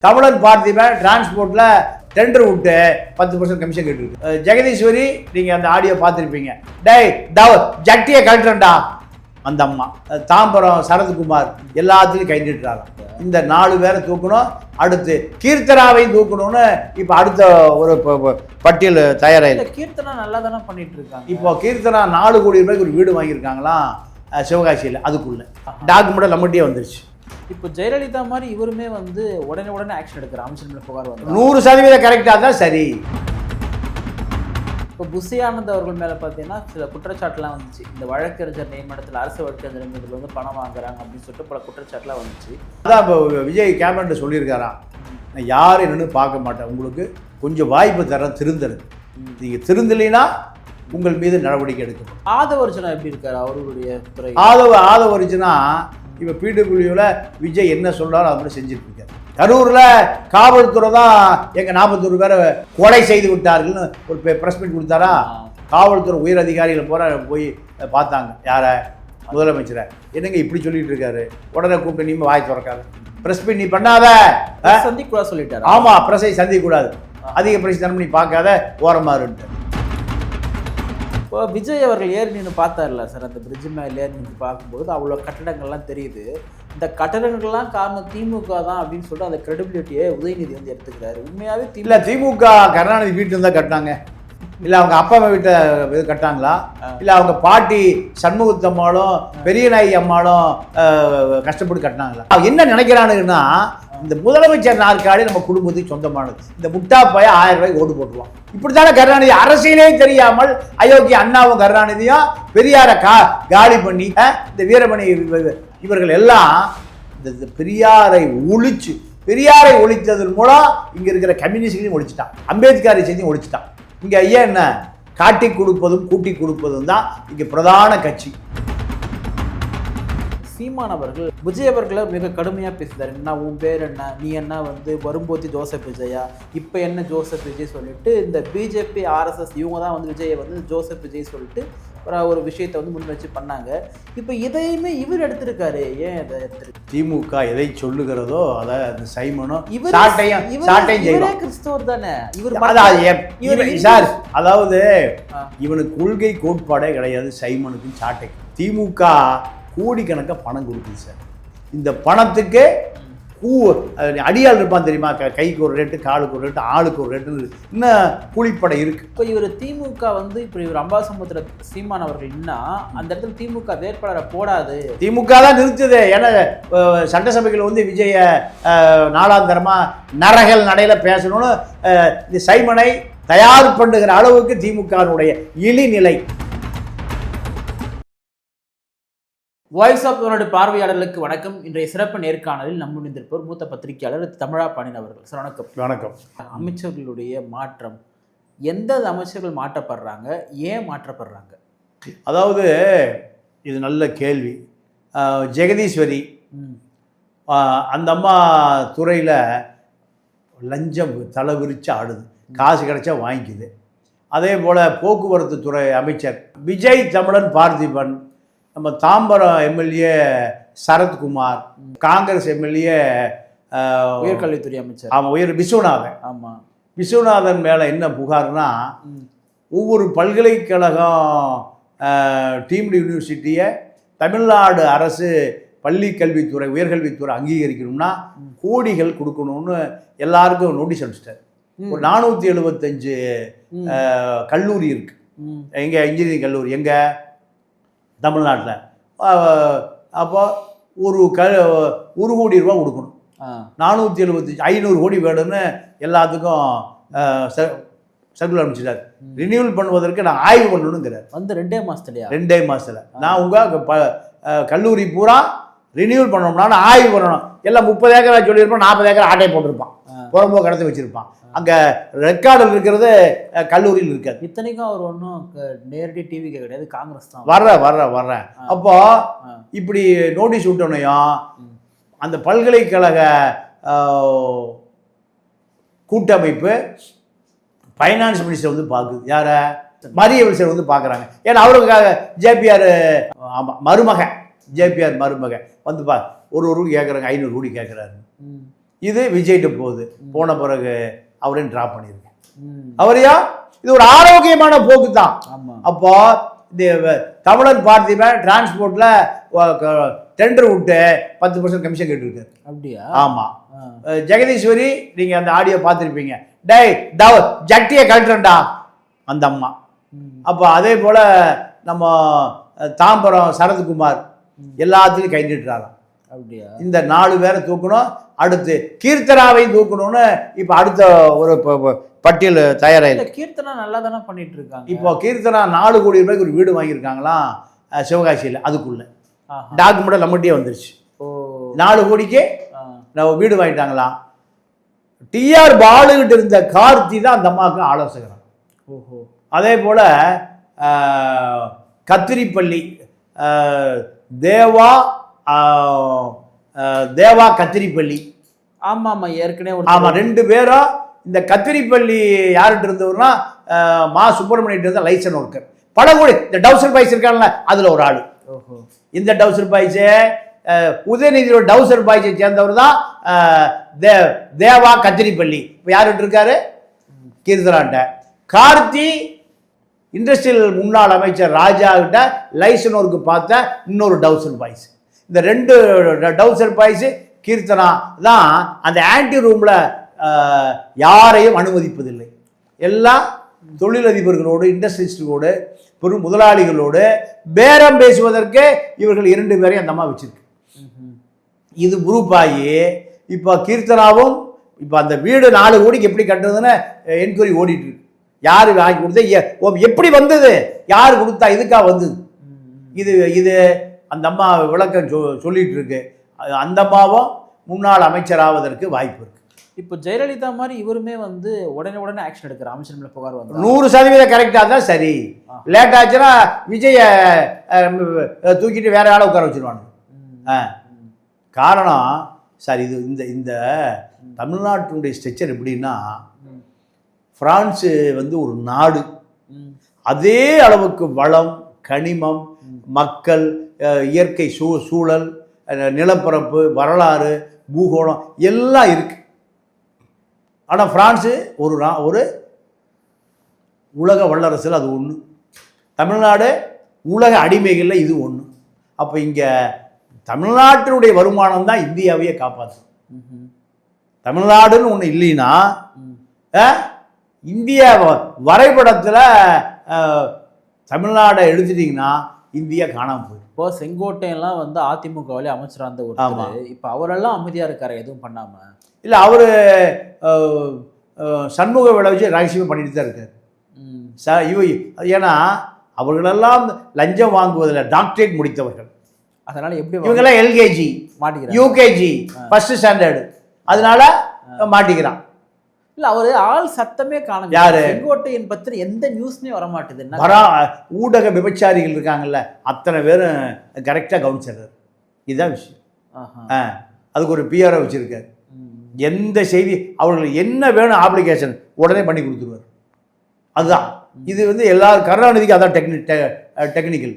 தமிழன் பார்த்திபன் டிரான்ஸ்போர்ட்ல டெண்டர் விட்டு 10% கமிஷன் கேட்டுருக்கு. ஜெகதீஸ்வரி நீங்க அந்த ஆடியோ பார்த்துருப்பீங்க. டேய் ஜட்டியை கழட்டுறா அந்த அம்மா. தாம்பரம் சரத்குமார் எல்லாத்துலையும் கை நீட்டுறாங்க. இந்த 4 பேரை தூக்கணும், அடுத்து கீர்த்தனாவையும் தூக்கணும்னு இப்போ அடுத்த ஒரு பட்டியல் தயாராக. கீர்த்தனா நல்லா தானே பண்ணிட்டு இருக்காங்க. இப்போ கீர்த்தனா 4 கோடி ரூபாய்க்கு ஒரு வீடு வாங்கியிருக்காங்களாம் சிவகாசியில். அதுக்குள்ள டாக்குமெண்ட் நம்மகிட்டே வந்துருச்சு. இப்போ ஜெயலலிதா மாதிரி இவருமே வந்து உடனே ஆக்ஷன் எடுக்கிற அமைச்சர் மேலே புகார் வந்து 100% கரெக்டாக தான் சரி. இப்போ புஷி ஆனந்த் அவர்கள் மேலே பார்த்தீங்கன்னா சில குற்றச்சாட்டுலாம் வந்துச்சு. இந்த வழக்கறிஞர் நியமனத்தில் அரசு வழக்கறிஞர்கள் வந்து பணம் வாங்குறாங்க அப்படின்னு சொல்லிட்டு பல குற்றச்சாட்டுலாம் வந்துச்சு. அதான் இப்போ விஜய் கேபினட் சொல்லியிருக்காராம், நான் யாரும் என்னன்னு பார்க்க மாட்டேன், உங்களுக்கு கொஞ்சம் வாய்ப்பு தரேன், திருந்துறது. நீங்கள் திருந்தலைன்னா உங்கள் மீது நடவடிக்கை எடுக்கணும். ஆதவர்ஜனா எப்படி இருக்காரு அவர்களுடைய துறை? ஆதவர்ஜனா இப்போ பிடபிள்யூவில் விஜய் என்ன சொல்கிறாரோ அது மாதிரி செஞ்சுட்டு இருக்காரு. கரூரில் காவல்துறை தான் எங்கள் 41 பேரை கொலை செய்து விட்டார்கள்னு ஒரு ப்ரெஸ் மீட் கொடுத்தாரா. காவல்துறை உயர் அதிகாரிகள் போய் பார்த்தாங்க. யாரை? முதலமைச்சரை. என்னங்க இப்படி சொல்லிட்டு இருக்காரு, உடனே கூப்பிட்டு நீ வாய் திறக்காது, ப்ரெஸ் மீட் நீ பண்ணாத, சந்திக்கூடாது சொல்லிட்டாரு. ஆமாம், ப்ரெஸ்ஸை சந்திக்கக்கூடாது, அதிக பிரச்சனை தரணும், நீ பார்க்காத, ஓரமாறுன்ட்டு. இப்போ விஜய் அவர்கள் ஏறி நின்று பார்த்தார்ல சார், அந்த பிரிட்ஜ் மேலே ஏறி நின்று பார்க்கும்போது அவ்வளோ கட்டடங்கள்லாம் தெரியுது. இந்த கட்டடங்கள்லாம் காரணம் திமுக தான் அப்படின்னு சொல்லிட்டு அந்த கிரெடிபிலிட்டியை உதயநிதி வந்து எடுத்துக்கிறாரு. உண்மையாகவே இல்லை, திமுக கருணாநிதி வீட்டில் இருந்தால் கட்டினாங்க, இல்லை அவங்க அப்பா அம்மா வீட்டை கட்டாங்களா, இல்லை அவங்க பாட்டி சண்முகத்தம்மாளும் பெரியநாயகி அம்மாளும் கஷ்டப்பட்டு கட்டினாங்களா? என்ன நினைக்கிறானுங்கன்னா, இந்த முதலமைச்சர் நாற்காலி நம்ம குடும்பத்துக்கு சொந்தமானது, இந்த முட்டா பைய 1000 ரூபாய்க்கு ஓட்டு போட்டுருவான். இப்படித்தானே கருணாநிதி அரசியலே தெரியாமல் அயோக்கிய அண்ணாவும் கருணாநிதியும் பெரியாரை காலி பண்ணி இந்த வீரமணி இவர்கள் எல்லாம் இந்த பெரியாரை ஒழித்ததன் மூலம் இங்க இருக்கிற கம்யூனிஸ்டையும் ஒழிச்சிட்டான், அம்பேத்கரை செய்தியும் ஒழிச்சிட்டான். இங்க ஐயா என்ன காட்டி கொடுப்பதும் கூட்டி கொடுப்பதும் தான் இங்க பிரதான கட்சி. சீமான் அவர்கள் விஜய் அவர்களை மிக கடுமையாக பேசுகிறார். என்ன உன் பேர் என்ன, நீ என்ன வந்து வரும்போது ஜோசப் விஜயா, இப்போ என்ன ஜோசப் விஜய் சொல்லிட்டு இந்த பிஜேபி ஆர்எஸ்எஸ் இவங்க தான் வந்து விஜயை வந்து ஜோசப் விஜய் சொல்லிட்டு ஒரு விஷயத்தை வந்து முன் வச்சு பண்ணாங்க. இப்போ இதையுமே இவர் எடுத்திருக்காரு. ஏன் இதை எடுத்திருக்கு? திமுக எதை சொல்லுகிறதோ அதை அந்த சைமனும் கிறிஸ்தவர் தானே இவர். சார், அதாவது இவனுக்கு கொள்கை கோட்பாடே கிடையாது சைமனுக்கும் சாட்டைக்கும். திமுக கோடிக்கணக்காக பணம் கொடுக்குது சார். இந்த பணத்துக்கு அடியாள் இருப்பான் தெரியுமா, கைக்கு ஒரு ரேட்டு, காலுக்கு ஒரு ரேட்டு, ஆளுக்கு ஒரு ரேட்டு, இன்னும் கூலிப்படை இருக்கு. இப்போ இவர் திமுக வந்து இப்போ இவர் அம்பாசமுத்திர சீமான் அவர்கள் இன்னும் அந்த இடத்துல திமுக வேட்பாளரை போடாது, திமுக தான் நிறுத்துது. ஏன்னா சட்டசபைகள் வந்து விஜய நாளாந்தரமா நரகல் நடையில பேசணும்னு இந்த சைமனை தயார் பண்ணுகிற அளவுக்கு திமுகனுடைய இழிநிலை. வாய்ஸ் ஆஃப் தமிழோட பார்வையாளர்களுக்கு வணக்கம். இன்றைய சிறப்பு நேர்காணலில் நம்ம இருந்திருப்பவர் மூத்த பத்திரிகையாளர் தமிழா பாண்டியன் அவர்கள். சார் வணக்கம். வணக்கம். அமைச்சர்களுடைய மாற்றம், எந்த அமைச்சர்கள் மாற்றப்படுறாங்க, ஏன் மாற்றப்படுறாங்க? அதாவது இது நல்ல கேள்வி. ஜெகதீஸ்வரி அந்த அம்மா துறையில் லஞ்சம் தலை விரிச்சு ஆடுது, காசு கிடைச்சா வாங்கிக்குது. அதே போல் போக்குவரத்து துறை அமைச்சர் விஜய் தமிழன் பார்த்திபன், நம்ம தாம்பரம் எம்எல்ஏ சரத்குமார், காங்கிரஸ் எம்எல்ஏ உயர்கல்வித்துறை அமைச்சர் விஸ்வநாதன். ஆமாம், விஸ்வநாதன் மேலே என்ன புகார்னா, ஒவ்வொரு பல்கலைக்கழகம் டீம்டு யூனிவர்சிட்டியை தமிழ்நாடு அரசு பள்ளி கல்வித்துறை உயர்கல்வித்துறை அங்கீகரிக்கணும்னா கோடிகள் கொடுக்கணும்னு எல்லாருக்கும் நோட்டீஸ் அனுப்பிச்சிட்டார். ஒரு 475 கல்லூரி இருக்கு. எங்கே இன்ஜினியரிங் கல்லூரி எங்கே தமிழ்நாட்டில். அப்போ ஒரு 1 கோடி ரூபா கொடுக்கணும். 475 500 கோடி வேணும்னு எல்லாத்துக்கும் சர்க்குலர் அனுப்பிச்சிட்டார். ரினியூவல் பண்ணுவதற்கு நான் ஆய்வு பண்ணணுங்கிறார். வந்து 2 மாதத்துல நான் உங்கள் கல்லூரி பூரா ரினியூவல் பண்ணோம்னா ஆய்வு பண்ணணும். எல்லாம் 30 ஏக்கரா சொல்லியிருப்பான், 40 ஏக்கர் ஆட்டை போட்டிருப்பான், புறம்போ கடத்தி வச்சிருப்பான். அங்கே ரெக்கார்டில் இருக்கிறது கல்லூரியில் இருக்காது. இத்தனைக்கும் அவர் ஒன்றும் நேரடி டிவிக்கு கிடையாது, காங்கிரஸ் தான். வர்றேன். அப்போ இப்படி நோட்டீஸ் விட்டோனையும் அந்த பல்கலைக்கழக கூட்டமைப்பு ஃபைனான்ஸ் மினிஸ்டர் வந்து பார்க்குது. யாரை? மரியவல் சார் வந்து பார்க்குறாங்க. ஏன்னா அவருக்காக ஜேபிஆர் மருமகன் வந்து ஒரு கேட்குறாங்க, 500 கோடி கேட்குறாரு. இது விஜய்கிட்ட போகுது. போன பிறகு அவரையும் ட்ராப் பண்ணியிருக்கேன். அவரையா இது ஒரு ஆரோக்கியமான போக்கு தான். அப்போ இந்த தமிழர் பார்த்திபன் டிரான்ஸ்போர்ட்ல டெண்டர் விட்டு 10% கமிஷன் கேட்டிருக்காரு. அப்படியா? ஆமா. ஜெகதீஸ்வரி நீங்க அந்த ஆடியோ பார்த்துருப்பீங்க. டேய் ஜட்டியை கழட்டுறா அந்த அம்மா. அப்போ அதே போல நம்ம தாம்பரம் சரத்குமார் எல்லாத்துலையும் கை நீட்டுறாராம். அப்படியா? இந்த 4 பேரை தூக்கணும், அடுத்து கீர்த்தனாவையும் தூக்கணும்னு இப்போ அடுத்த ஒரு பட்டியல் தயாராக. கீர்த்தனா நல்லா தானே பண்ணிட்டு இருக்காங்க. இப்போ கீர்த்தனா 4 கோடி ரூபாய்க்கு ஒரு வீடு வாங்கியிருக்காங்களாம் சிவகாசியில். அதுக்குள்ள டாக்குமெண்ட் நம்மகிட்டே வந்துருச்சு. 4 கோடிக்கு வீடு வாங்கிட்டாங்களாம். டிஆர் பாலுகிட்ட இருந்த கார்த்தி தான் அந்த அம்மாவுக்கு ஆலோசகர். ஓஹோ. அதே போல கத்திரிப்பள்ளி தேவா கத்திரிப்பள்ளி. ஆமா ஆமா, ஏற்கனவே ஆமா 2 பேரும். இந்த கத்திரிப்பள்ளி யார்கிட்ட இருந்தவர்னா மா சுப்பிரமணியிட்ட இருந்த லைசன் ஒர்க்கர். பல கோடி இந்த டவுசர் பாய்ஸ் இருக்காங்கல்ல அதுல ஒரு ஆளு. இந்த டவுசர் பாய்ஸ் உதயநிதியோட டவுசர் பாய்ஸை சேர்ந்தவர் தான் தேவா கத்திரிப்பள்ளி. இப்போ யார்கிட்ட இருக்காரு? கீர்த்தனாட்ட. கார்த்தி இண்டஸ்ட்ரியல் முன்னாள் அமைச்சர் ராஜா கிட்ட லைசன் ஒர்க்கு பார்த்த இன்னொரு டவுசர் பாய்ஸ். இந்த 2 டவுசர் பாய்ஸ் கீர்த்தனா தான் அந்த ஆன்டி ரூம்ல யாரையும் அனுமதிப்பதில்லை. எல்லாம் தொழிலதிபர்களோடு இண்டஸ்ட்ரியலிஸ்டோடு பெரும் முதலாளிகளோடு பேரம் பேசுவதற்கு இவர்கள் 2 பேரையும் அந்த அம்மா வச்சிருக்கு. இது குரூப் ஆகி இப்போ கீர்த்தனாவும் இப்போ அந்த வீடு 4 கோடிக்கு எப்படி கட்டுறதுன்னு என்கொயரி ஓடிட்டு இருக்கு. யார் வாங்கி கொடுத்தா, எப்படி வந்தது, யார் கொடுத்தா, இதுக்காக வந்தது. இது அந்த அம்மா விளக்கம் சொல்லிட்டு இருக்கு. அந்த அம்மாவும் முன்னாள் அமைச்சராவதற்கு வாய்ப்பு இருக்கு. இப்போ ஜெயலலிதா மாதிரி இவருமே வந்து உடனே ஆக்ஷன் எடுக்கிற அமைச்சர் மேல புகார் வந்து 100% கரெக்டாக தான் சரி. லேட் ஆச்சுன்னா விஜய தூக்கிட்டு வேற ஆளை உட்கார வச்சிருவாங்க. காரணம் சார் இது இந்த தமிழ்நாட்டினுடைய ஸ்ட்ரக்சர் எப்படின்னா, பிரான்ஸு வந்து ஒரு நாடு, அதே அளவுக்கு வளம், கனிமம், மக்கள், இயற்கை சூழல், நிலப்பரப்பு, வரலாறு, பூகோளம் எல்லாம் இருக்கு. ஆனால் பிரான்ஸு ஒரு உலக வல்லரசில் அது ஒன்று. தமிழ்நாடு உலக அடிமைகளில் இது ஒன்று. அப்போ இங்கே தமிழ்நாட்டினுடைய வருமானம் தான் இந்தியாவையே காப்பாற்றும். தமிழ்நாடுன்னு ஒன்று இல்லைன்னா இந்திய வரைபடத்தில் தமிழ்நாடை எழுதிட்டிங்கன்னா இந்தியா காணாமல் போயிடும். இப்போ செங்கோட்டையெல்லாம் வந்து அதிமுகவிலே அமைச்சராக இருந்த ஒரு, இப்போ அவரெல்லாம் அமைதியாக இருக்காரு, எதுவும் பண்ணாமல். இல்லை, அவர் சண்முக வேலை வச்சு ரகசியமாக பண்ணிட்டு தான் இருக்கார். ஏன்னா அவர்களெல்லாம் லஞ்சம் வாங்குவதில் டாக்டரேட் முடித்தவர்கள். அதனால எப்படி இவங்கெல்லாம் எல்கேஜி மாட்டிக்கிறான், யூகேஜி ஃபர்ஸ்ட் ஸ்டாண்டர்டு, அதனால மாட்டிக்கிறான். இல்லை, அவர் ஆள் சத்தமே காணும். யாரு? செங்கோட்டையன் பற்றி எந்த நியூஸ்மே வர மாட்டேது. ஊடக விபச்சாரிகள் இருக்காங்கல்ல, அத்தனை பேரும் கரெக்டாக கவனிச்சிடுறாரு. இதுதான் விஷயம். அதுக்கு ஒரு பிஆரை வச்சிருக்காரு. எந்த செய்தி அவர்களுக்கு என்ன வேணும் அப்ளிகேஷன் உடனே பண்ணி கொடுத்துருவார். அதுதான் இது வந்து எல்லாரும். கருணாநிதிக்கு அதான் டெக்னிக்கல்.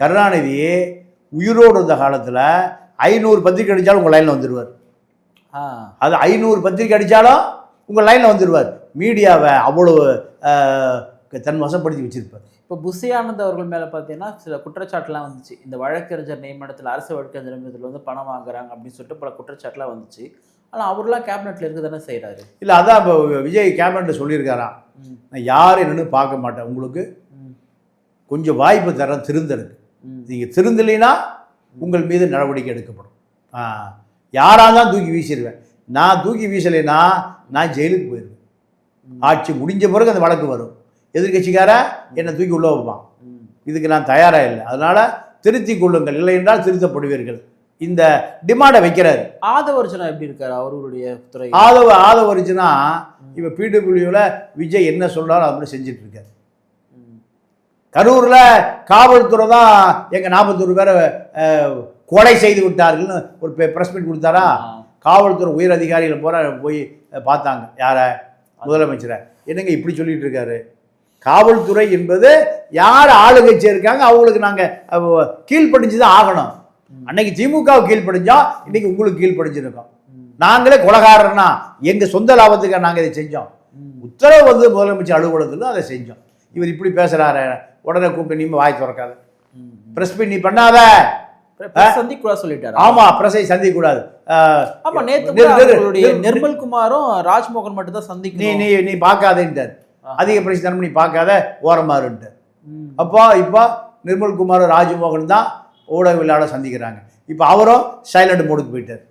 கருணாநிதி உயிரோடு இருந்த காலத்தில் 500 பத்திரிக்கை அடித்தாலும் உங்கள் லைனில் வந்துடுவார். அது 500 பத்திரிக்கை அடித்தாலும் உங்கள் லைனில் வந்துடுவார். மீடியாவை அவ்வளோ தன் வசப்படுத்தி வச்சிருப்பார். இப்போ புஷி ஆனந்த் அவர்கள் மேலே பார்த்தீங்கன்னா சில குற்றச்சாட்டுலாம் வந்துச்சு. இந்த வழக்கறிஞர் நியமனத்தில், அரசு வழக்கறிஞர் நியமனத்தில் வந்து பணம் வாங்குறாங்க அப்படின்னு சொல்லிட்டு பல குற்றச்சாட்டுலாம் வந்துச்சு. ஆனால் அவர்லாம் கேபினெட்டில் இருக்க தானே செய்கிறாரு. இல்லை, அதான் இப்போ விஜய் கேபினெட்டில் சொல்லியிருக்காராம், நான் யார் என்னன்னு பார்க்க மாட்டேன், உங்களுக்கு கொஞ்சம் வாய்ப்பு தரேன் திருந்தருக்கு, நீங்கள் திருந்தலைன்னா உங்கள் மீது நடவடிக்கை எடுக்கப்படும். யாராக தான் தூக்கி வீசிடுவேன். நான் தூக்கி வீசலைன்னா நான் ஜெயிலுக்கு போயிடுவேன். ஆட்சி முடிஞ்ச பிறகு அந்த வழக்கு வரும். எதிர்கட்சிக்கார என்னை தூக்கி உள்ள வைப்பான். இதுக்கு நான் தயாராக இல்லை. அதனால் திருத்தி கொள்ளுங்கள், இல்லை என்றால் திருத்தப்படுவீர்கள். இந்த டிமாண்டை வைக்கிறாரு. ஆதவர்ஜனா எப்படி இருக்காரு அவருடைய துறை? ஆதவர்ஜனா இப்போ பிடபிள்யூவில் விஜய் என்ன சொல்கிறாரோ அது மாதிரி செஞ்சுட்டு இருக்காரு. கரூரில் காவல்துறை தான் எங்கள் 41 பேரை கொலை செய்து விட்டார்கள்னு ஒரு ப்ரெஸ் மீட் கொடுத்தாரா. காவல்துறை உயர் அதிகாரிகள் போய் பார்த்தாங்க. யாரை? முதலமைச்சரை. என்னங்க இப்படி சொல்லிட்டு இருக்காரு? காவல்துறை என்பது யார் ஆளுங்கட்சி இருக்காங்க அவங்களுக்கு நாங்கள் கீழ்ப்படிஞ்சு தான் ஆகணும். அன்னைக்கு திமுக கீழ்ப்படிஞ்சா இன்னைக்கு உங்களுக்கு கீழ்ப்படிஞ்சிருக்கோம். நாங்களே கொலகாரன்னா எங்க சொந்த லாபத்துக்கு நாங்க இதை செஞ்சோம். உத்தரவு வந்து முதலமைச்சர் அலுவலகத்தில் அதை செஞ்சோம். இவர் இப்படி பேசுறாரு, உடனே கூப்பிட்டு நீ வாய் திறக்காத, பிரஸ் மீட் நீ பண்ணாத, சந்திக்கூடாது சொல்லிட்டாரு. ஆமா, பிரஸை சந்திக்க கூடாது. ஆமா, நேத்து நிர்மல் குமாரும் ராஜ்மோகன் மட்டும் தான் சந்திக்கணும், நீ நீ பார்க்காதேன்ட்டார். அதிக பிரச்சனை நீ பார்க்காத, ஓரமாறுன்ட்டார். அப்போ இப்போ நிர்மல் குமார் ராஜ்மோகன் தான் ஊடகவியலாளர் சந்திக்கிறாங்க. இப்போ அவரும் சைலண்ட் மோடுக்கு போயிட்டார்.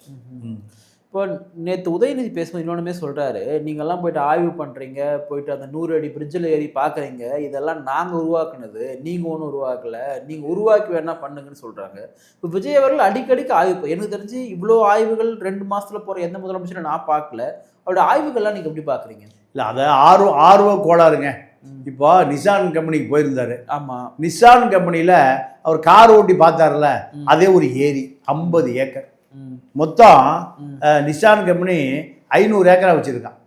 இப்போ நேற்று உதயநிதி பேசும்போது இன்னொன்றுமே சொல்கிறாரு, நீங்கள்லாம் போயிட்டு ஆய்வு பண்ணுறீங்க, போயிட்டு அந்த 100 அடி பிரிட்ஜில் ஏறி பார்க்குறீங்க, இதெல்லாம் நாங்கள் உருவாக்குனது, நீங்கள் ஒன்றும் உருவாக்கலை, நீங்கள் உருவாக்கி வேணா பண்ணுங்கன்னு சொல்கிறாங்க. இப்போ விஜய் அவர்கள் அடிக்கடிக்கு ஆய்வு, எனக்கு தெரிஞ்சு இவ்வளோ ஆய்வுகள் 2 மாதத்தில் போகிற எந்த முதலமைச்சரும் நான் பார்க்கல. அவருடைய ஆய்வுகள்லாம் நீங்கள் எப்படி பார்க்குறீங்க? இல்லை, அதை ஆர்வ கோளாறுங்க. இப்போ நிசான் கம்பெனிக்கு போயிருந்தாரு. ஆமாம், நிசான் கம்பெனியில் அவர் கார் ஓட்டி பார்த்தாருல, அதே ஒரு ஏரி 50 ஏக்கர் மொத்தம். நிசான் கம்பெனி 500 ஏக்கரா வச்சிருக்கான்.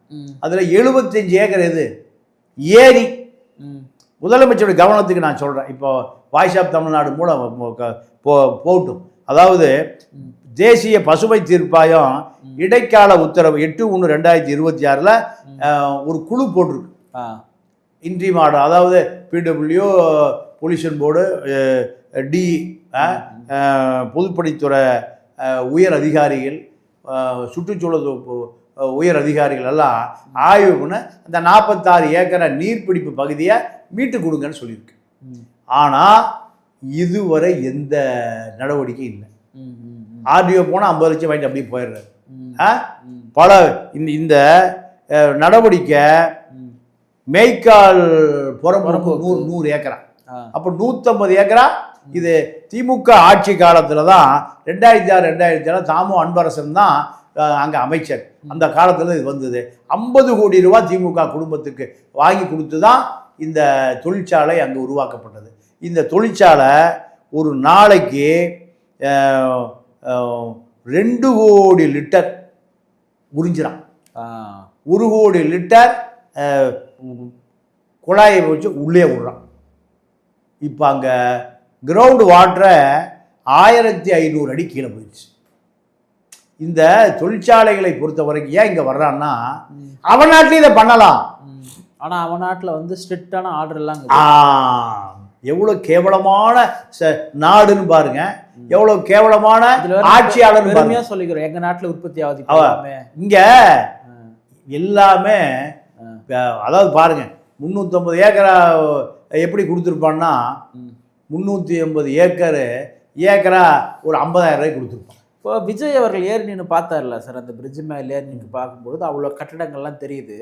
அதுல 75 ஏக்கர் எது ஏரி. முதலமைச்சருடைய கவனத்துக்கு நான் சொல்றேன், இப்போ வாய்ஸ் ஆஃப் தமிழ்நாடு மூலம் போட்டும். அதாவது தேசிய பசுமை தீர்ப்பாயம் இடைக்கால உத்தரவு 8/1/2026 ஒரு குழு போட்டிருக்கு. இன்ட்ரீம் ஆர்டர், அதாவது பிடபிள்யூ, பொல்யூஷன் போர்டு, டி, பொதுப்பணித்துறை உயர் அதிகாரிகள், சுற்றுச்சூழல் உயர் அதிகாரிகள் எல்லாம் ஆய்வு பண்ண அந்த 46 ஏக்கரை நீர்பிடிப்பு பகுதியை மீட்டு கொடுங்கன்னு சொல்லியிருக்கு. ஆனால் இதுவரை எந்த நடவடிக்கை இல்லை. ஆர்டிஓ போனால் 50 லட்சம் வாங்கிட்டு அப்படியே போயிடுறாரு. பல இந்த நடவடிக்கை மேய்க்கால் புறம்புறம்பு 100 ஏக்கரா, அப்போ 150 ஏக்கரா. இது திமுக ஆட்சி காலத்தில் தான் 2006-2007 தாமு அன்பரசன் தான் அங்கே அமைச்சர். அந்த காலத்தில் இது வந்தது. 50 கோடி ரூபா திமுக குடும்பத்துக்கு வாங்கி கொடுத்து தான் இந்த தொழிற்சாலை அங்கே உருவாக்கப்பட்டது. இந்த தொழிற்சாலை ஒரு நாளைக்கு 2 கோடி லிட்டர் உறிஞ்சிறான். 1 கோடி லிட்டர் குழாயை வச்சு உள்ளே விடுறான். இப்போ அங்கே கிரவுண்ட் வாட்டரை 1500 அடி கீழே போயிடுச்சு. இந்த தொழிற்சாலைகளை பொறுத்த வரைக்கும் ஏன் இங்கே வர்றான்னா, அவன் நாட்டில் இதை பண்ணலாம், ஆனால் அவன் நாட்டில் வந்து ஸ்ட்ரிக்டான ஆர்டர் எல்லாம். எவ்வளோ கேவலமான நாடுன்னு பாருங்க, எவ்வளோ கேவலமான ஆட்சியாளர் சொல்லிக்கிறோம். எங்கள் நாட்டில் உற்பத்தி ஆகுது இங்கே எல்லாமே. அதாவது பாருங்க, 350 ஏக்கரா எப்படி கொடுத்துருப்பான்னா, 380 ஏக்கரா ஒரு 50,000 ரூபாய் கொடுத்துருப்பான். இப்போ விஜய் அவர்கள் ஏறி நின்று பார்த்தார்ல சார், அந்த பிரிட்ஜ் மேலே ஏறி நின்று பார்க்கும்போது அவ்வளோ கட்டடங்கள்லாம் தெரியுது.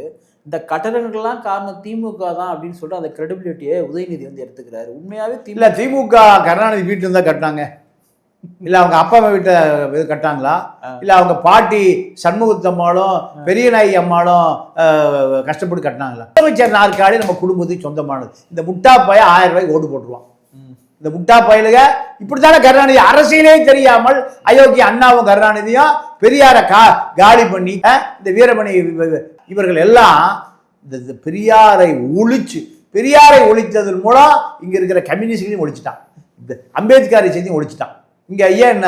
இந்த கட்டடங்கள்லாம் காரணம் திமுக தான் அப்படின்னு சொல்லிட்டு அந்த கிரெடிபிலிட்டியை உதயநிதி வந்து எடுத்துக்கிறாரு. உண்மையாகவே இல்லை, திமுக கருணாநிதி வீட்டில் இருந்தால் கட்டினாங்க, இல்லை அவங்க அப்பா அம்மா வீட்டை கட்டாங்களா, இல்லை அவங்க பாட்டி சண்முகத்தம்மாளும் பெரியநாயகி அம்மாளும் கஷ்டப்பட்டு கட்டினாங்களா? முதலமைச்சர் நாற்காலி நம்ம குடும்பத்துக்கு சொந்தமானது. இந்த முட்டா பைய 1000 ரூபாய்க்கு ஓட்டு போட்டுருவான். இந்த முட்டா பயிலுக இப்படித்தானே கருணாநிதி அரசியலே தெரியாமல் அயோக்கிய அண்ணாவும் கருணாநிதியும் பெரியாரை காலி பண்ணி இந்த வீரமணி இவர்கள் எல்லாம் இந்த பெரியாரை ஒழித்ததன் மூலம் இங்க இருக்கிற கம்யூனிஸ்டையும் ஒழிச்சிட்டான், இந்த அம்பேத்கரை செய்தியும் ஒழிச்சிட்டான். இங்க ஐயா என்ன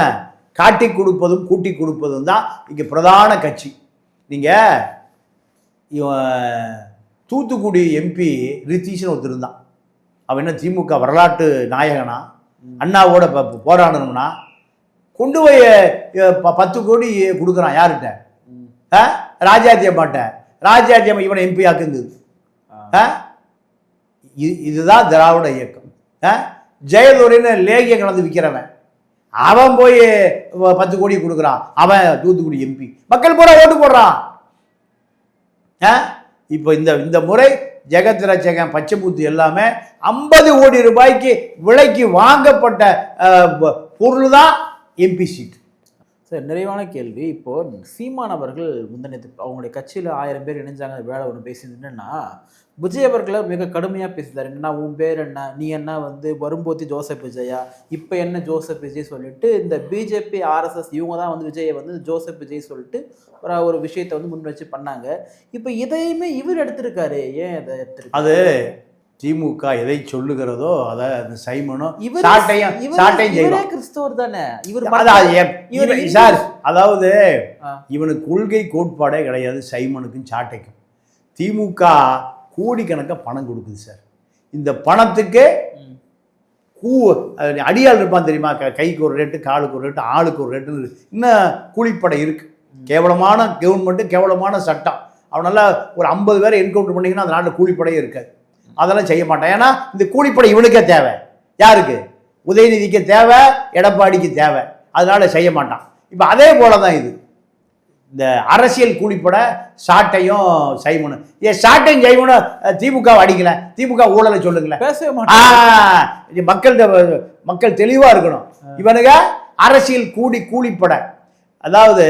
காட்டி கொடுப்பதும் கூட்டி கொடுப்பதும் தான் இங்க பிரதான கட்சி. நீங்க தூத்துக்குடி எம்பி ரித்தீஷன் ஒருத்தர் இருந்தான். அவன் என்ன திமுக வரலாற்று நாயகனா? அண்ணாவோட போராடணும்னா கொண்டு போய் 10 கோடி கொடுக்குறான். யார்கிட்ட? ராஜாத்தியம்மாட்ட. ராஜாத்தியம் இவனை எம்பி ஆக்குங்குது. இதுதான் திராவிட இயக்கம். ஜெயலலிதா லேகியம் கலந்து விற்கிறவன் அவன் போய் 10 கோடி கொடுக்குறான். அவன் தூத்துக்குடி எம்பி. மக்கள் பூரா ஓட்டு போடுறான். இப்போ இந்த முறை ஜெகத் ரட்சகன் பச்சைமுத்து எல்லாமே 50 கோடி ரூபாய்க்கு விலைக்கு வாங்கப்பட்ட பொருள் தான் எம்பி சீட். சார், நிறைவான கேள்வி. இப்போது சீமான் அவர்கள் முந்தினத்து அவங்களுடைய கட்சியில் 1000 பேர் இணைஞ்சாங்க, வேலை ஒன்று பேசியது என்னென்னா, விஜய் அவர்களை மிக கடுமையாக பேசிட்டார். என்னன்னா, உன் பேர் என்ன, நீ என்ன வந்து வரும்போது ஜோசப் விஜயா, இப்போ என்ன ஜோசப் விஜய் சொல்லிட்டு இந்த பிஜேபி ஆர்எஸ்எஸ் இவங்க தான் வந்து விஜயை வந்து ஜோசப் விஜய் சொல்லிட்டு ஒரு விஷயத்தை வந்து முன் வச்சு பண்ணாங்க. இப்போ இதையுமே இவர் எடுத்திருக்காரு. ஏன் அதை எடுத்திருக்காரு? அது திமுக எதை சொல்லுகிறதோ அதை அந்த சைமனும் இவரே சாட்டையும் செய்வான். கிறிஸ்தவர் தானே இவர். சார், அதாவது இவனுக்கு கொள்கை கோட்பாடே கிடையாது சைமனுக்கும் சாட்டைக்கும். திமுக கோடிக்கணக்காக பணம் கொடுக்குது சார். இந்த பணத்துக்கு அடியாள் இருப்பான் தெரியுமா, கைக்கு ஒரு ரேட்டு, காலுக்கு ஒரு ரேட்டு, ஆளுக்கு ஒரு ரேட்டு, இன்னும் கூலிப்படை இருக்கு. கேவலமான கவர்மெண்ட்டு, கேவலமான சட்டம். அவனால ஒரு 50 பேரை என்கவுண்டர் பண்ணிங்கன்னா அந்த நாட்டில் கூலிப்படையே இருக்காது. அதெல்லாம் செய்ய மாட்டான். ஏன்னா இந்த கூலிப்படை இவனுக்கே தேவை. யாருக்கு? உதயநிதிக்கு தேவை, எடப்பாடிக்கு தேவை. அதனால செய்ய மாட்டான். இப்போ அதே போல தான் இது. இந்த அரசியல் கூலிப்படை சாட்டையும் சைமனும். சாட்டையும் சைமனும் திமுக அடிக்கல, திமுக ஊழலை சொல்லுங்களேன். பேசவே மாட்டான். மக்கள் தெளிவா இருக்கணும். இவனுங்க அரசியல் கூலிப்படை. அதாவது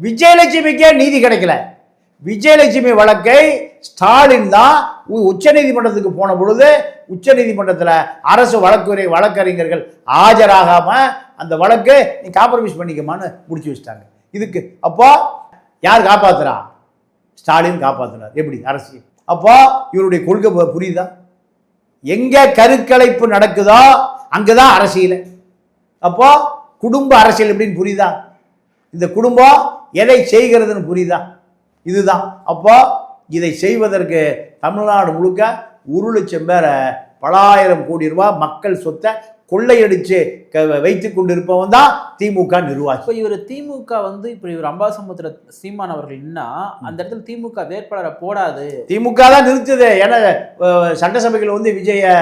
விஜயலட்சுமிக்கே நீதி கிடைக்கல. விஜயலட்சுமி வழக்கை ஸ்டாலின் தான் உச்ச நீதிமன்றத்துக்கு போன பொழுது உச்ச நீதிமன்றத்தில் அரசு வழக்கறிஞர்கள் ஆஜராகாம அந்த வழக்கு நீ காம்ப்ரமைஸ் பண்ணிக்கமான்னு முடிச்சு வச்சிட்டாங்க. இதுக்கு அப்போ யார் காப்பாத்துறா? ஸ்டாலின் காப்பாத்துறார். எப்படி அரசியல்? அப்போ இவருடைய கொள்கை புரியுதா? எங்க கருக்கலைப்பு நடக்குதோ அங்கதான் அரசியல். அப்போ குடும்ப அரசியல் எப்படின்னு புரியுதா? இந்த குடும்பம் எதை செய்கிறதுன்னு புரியுதா? இதுதான். அப்போ இதை செய்வதற்கு தமிழ்நாடு முழுக்க 1,00,000 பேரை பலாயிரம் கோடி ரூபாய் மக்கள் சொத்தை கொள்ளையடிச்சு வைத்துக் கொண்டிருப்பவன் தான் திமுக நிர்வாகி. இப்போ இவர் திமுக இப்ப இவர் அம்பாசமுத்திர சீமான் அவர்கள் அந்த இடத்துல திமுக வேட்பாளரை போடாது, திமுக தான் நிறுத்துது. ஏன்னா சட்டசபைகள் விஜய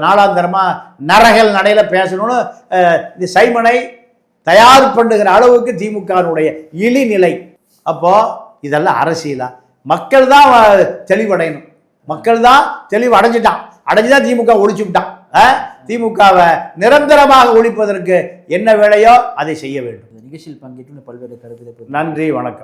நாளாந்தரமா நரகல் நடையில பேசணும்னு இந்த சைமனை தயார் பண்ணுகிற அளவுக்கு திமுகனுடைய இழிநிலை. அப்போ இதெல்லாம் அரசியலா? மக்கள் தான் தெளிவடையணும். மக்கள் தான் தெளிவு அடைஞ்சுதான் திமுக ஒழிச்சு விட்டான். திமுகவை நிரந்தரமாக ஒழிப்பதற்கு என்ன வேலையோ அதை செய்ய வேண்டும். நிகழ்ச்சியில் பங்கேற்று பல்வேறு கருத்துக்களை. நன்றி, வணக்கம்.